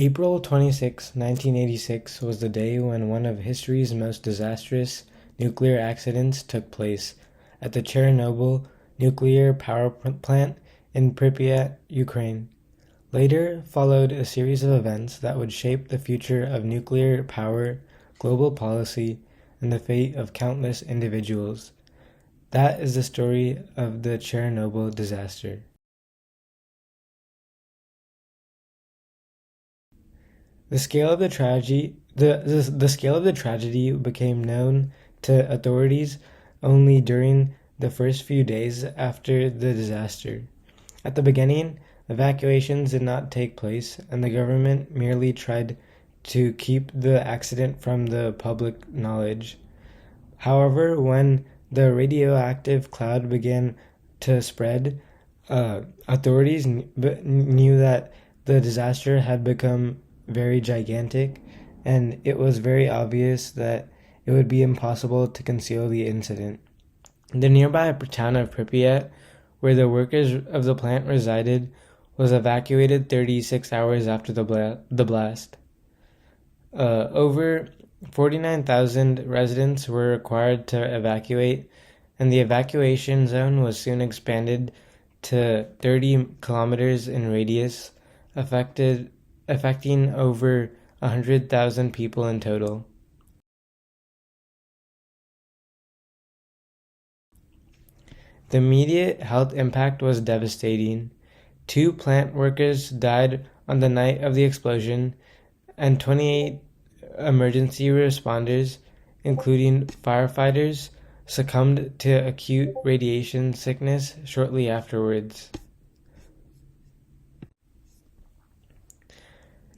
April 26, 1986 was the day when one of history's most disastrous nuclear accidents took place at the Chernobyl nuclear power plant in Pripyat, Ukraine. Later followed a series of events that would shape the future of nuclear power, global policy, and the fate of countless individuals. That is the story of the Chernobyl disaster. The scale of the tragedy became known to authorities only during the first few days after the disaster. At the beginning, evacuations did not take place, and the government merely tried to keep the accident from the public knowledge. However, when the radioactive cloud began to spread, authorities knew that the disaster had become very gigantic, and it was very obvious that it would be impossible to conceal the incident. The nearby town of Pripyat, where the workers of the plant resided, was evacuated 36 hours after the blast. Over 49,000 residents were required to evacuate, and the evacuation zone was soon expanded to 30 kilometers in radius, affecting over 100,000 people in total. The immediate health impact was devastating. 2 plant workers died on the night of the explosion, and 28 emergency responders, including firefighters, succumbed to acute radiation sickness shortly afterwards.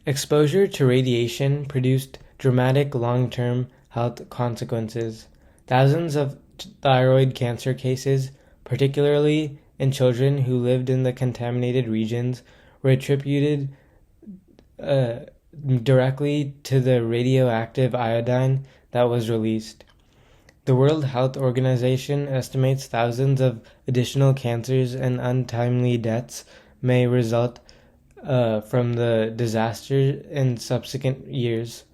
Exposure to radiation produced dramatic long-term health consequences. Thousands of thyroid cancer cases, particularly in children who lived in the contaminated regions, were attributed directly to the radioactive iodine that was released. The World Health Organization estimates thousands of additional cancers and untimely deaths may result from the disaster in subsequent years.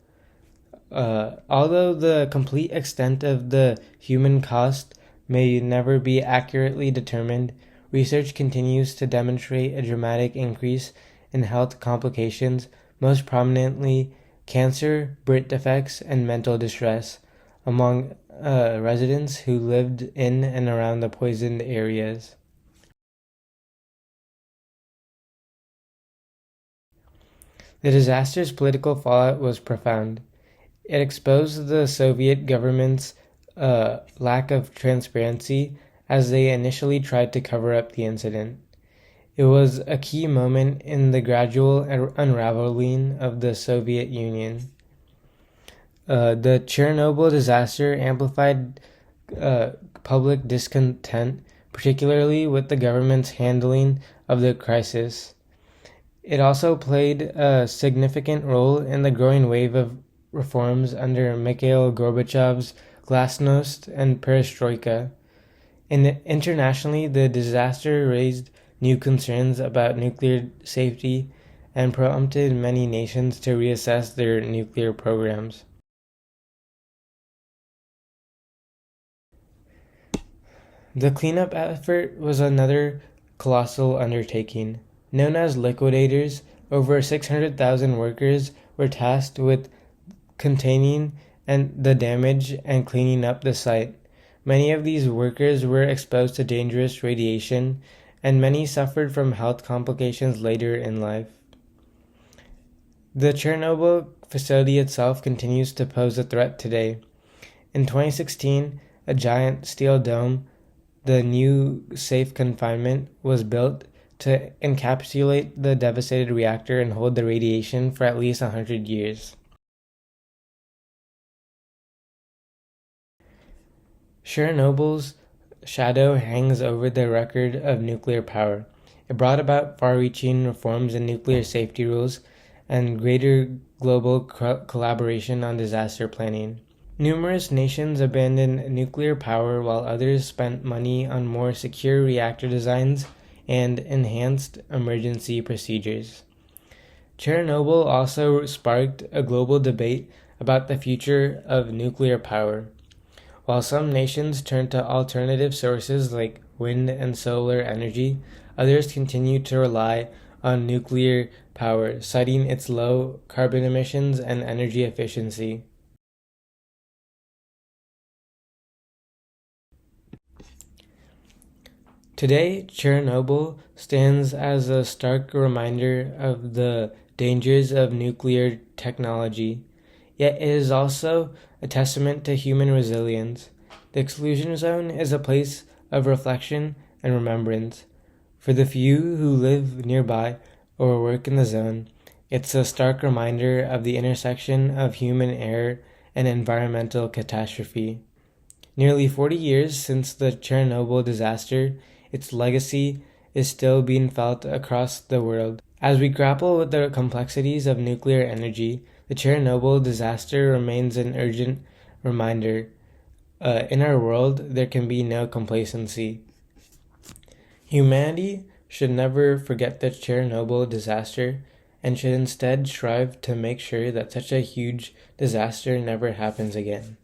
Although the complete extent of the human cost may never be accurately determined, research continues to demonstrate a dramatic increase in health complications, most prominently cancer, birth defects, and mental distress among residents who lived in and around the poisoned areas. The disaster's political fallout was profound. It exposed the Soviet government's lack of transparency as they initially tried to cover up the incident. It was a key moment in the gradual unraveling of the Soviet Union. The Chernobyl disaster amplified public discontent, particularly with the government's handling of the crisis. It also played a significant role in the growing wave of reforms under Mikhail Gorbachev's glasnost and perestroika. Internationally, the disaster raised new concerns about nuclear safety and prompted many nations to reassess their nuclear programs. The cleanup effort was another colossal undertaking. Known as liquidators, over 600,000 workers were tasked with containing the damage and cleaning up the site. Many of these workers were exposed to dangerous radiation, and many suffered from health complications later in life. The Chernobyl facility itself continues to pose a threat today. In 2016, a giant steel dome, the new safe confinement, was built to encapsulate the devastated reactor and hold the radiation for at least 100 years. Chernobyl's shadow hangs over the record of nuclear power. It brought about far-reaching reforms in nuclear safety rules and greater global collaboration on disaster planning. Numerous nations abandoned nuclear power while others spent money on more secure reactor designs and enhanced emergency procedures. Chernobyl also sparked a global debate about the future of nuclear power. While some nations turn to alternative sources like wind and solar energy, others continue to rely on nuclear power, citing its low carbon emissions and energy efficiency. Today, Chernobyl stands as a stark reminder of the dangers of nuclear technology, yet it is also a testament to human resilience. The exclusion zone is a place of reflection and remembrance. For the few who live nearby or work in the zone, it's a stark reminder of the intersection of human error and environmental catastrophe. Nearly 40 years since the Chernobyl disaster, its legacy is still being felt across the world. As we grapple with the complexities of nuclear energy, the Chernobyl disaster remains an urgent reminder. In our world, there can be no complacency. Humanity should never forget the Chernobyl disaster and should instead strive to make sure that such a huge disaster never happens again.